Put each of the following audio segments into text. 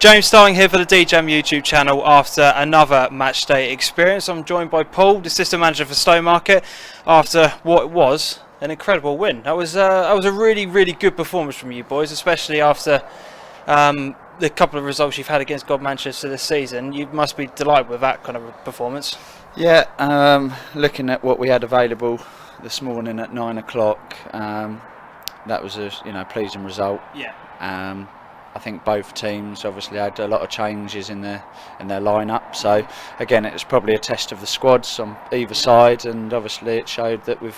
James Starling here for the DeeJam YouTube channel after another match day experience. I'm joined by Paul, the assistant manager for Stowmarket, after what was an incredible win. That was a really good performance from you boys, especially after the couple of results you've had against Godmanchester this season. You must be delighted with that kind of performance. Yeah, looking at what we had available this morning at 9 o'clock, that was a pleasing result. Yeah. I think both teams obviously had a lot of changes in their lineup, so again it's probably a test of the squads on either side, and obviously it showed that we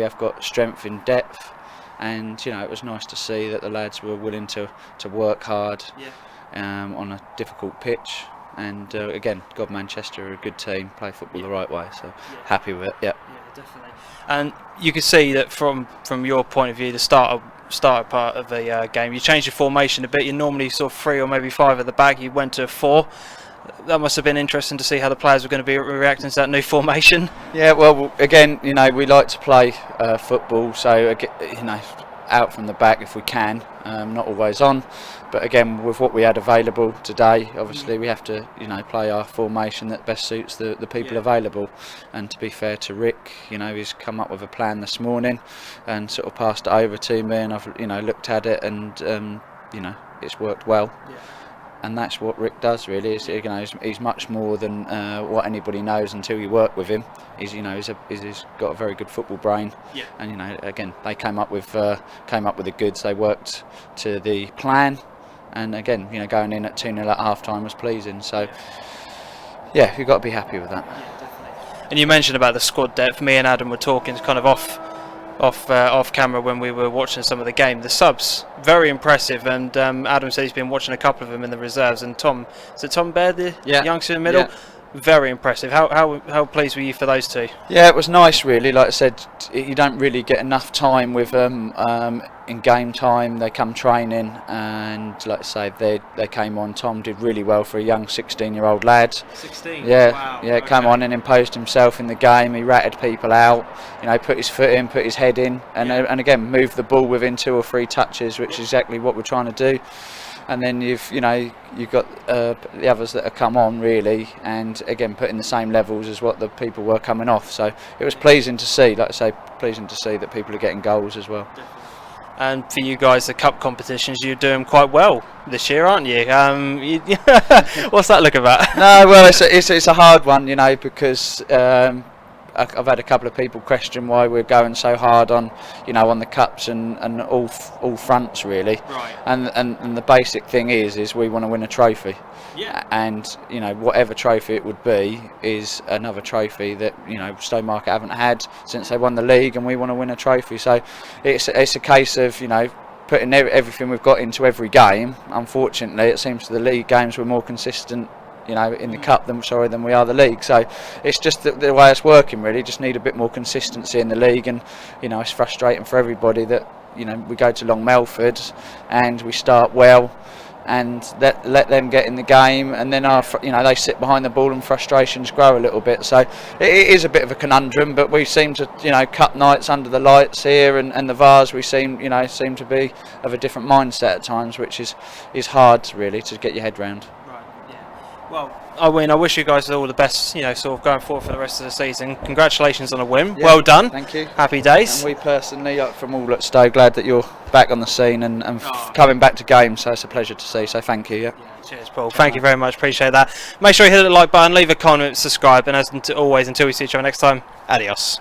have got strength in depth, and it was nice to see that the lads were willing to work hard. Yeah. On a difficult pitch, and again Godmanchester are a good team, play football the right way, so happy with it. Yeah, definitely. And you could see that from your point of view, the starter part of the game, you changed your formation a bit. You're normally sort of 3 or maybe 5 at the back, you went to 4. That must have been interesting to see how the players were going to be reacting to that new formation. Yeah, well, again, we like to play football, so out from the back if we can, not always on, but again with what we had available today, obviously we have to play our formation that best suits the people available. And to be fair to Rick, he's come up with a plan this morning and sort of passed it over to me, and I've looked at it, and it's worked well. Yeah. And that's what Rick does, really. He's much more than what anybody knows until you work with him. He's got a very good football brain. Yeah. And again, they came up with the goods. They worked to the plan, and again, going in at 2-0 at half time was pleasing. So, yeah, you've got to be happy with that. Yeah, definitely. And you mentioned about the squad depth. Me and Adam were talking kind of off camera when we were watching some of the game. The subs, very impressive, and Adam said he's been watching a couple of them in the reserves, and Tom Baird, the youngster in the middle, very impressive. How pleased were you for those two? Yeah, it was nice, really. Like I said, you don't really get enough time with them in game time. They come training, and like I say, they came on. Tom did really well for a young 16-year-old lad. 16? Yeah, wow. Yeah, come on and imposed himself in the game. He ratted people out, put his foot in, put his head in, and again moved the ball within 2 or 3 touches, which is exactly what we're trying to do. And then you've got the others that have come on, really, and again put in the same levels as what the people were coming off. So it was pleasing to see, like I say, pleasing to see that people are getting goals as well. And for you guys, the cup competitions, you're doing quite well this year, aren't you? What's that look about? No, well, it's a hard one, because I've had a couple of people question why we're going so hard on, on the cups and all fronts, really. Right. And the basic thing is we want to win a trophy. Yeah. And whatever trophy it would be is another trophy that Stowmarket haven't had since they won the league, and we want to win a trophy. So it's a case of putting everything we've got into every game. Unfortunately, it seems the league games were more consistent in the cup than we are the league. So it's just the way it's working, really. Just need a bit more consistency in the league, and it's frustrating for everybody that we go to Long Melford and we start well, and let them get in the game, and then they sit behind the ball and frustrations grow a little bit. So it is a bit of a conundrum, but we seem to cup nights under the lights here, and the VARs, we seem to be of a different mindset at times, which is hard, really, to get your head round. Well, I wish you guys all the best, sort of going forward for the rest of the season. Congratulations on a win. Yeah, well done. Thank you. Happy days. And we personally, from all at Stow, glad that you're back on the scene and coming back to games. So it's a pleasure to see. So thank you. Yeah. Cheers, Paul. Thank you very much. Appreciate that. Make sure you hit the like button, leave a comment, subscribe, and as always, until we see each other next time, adios.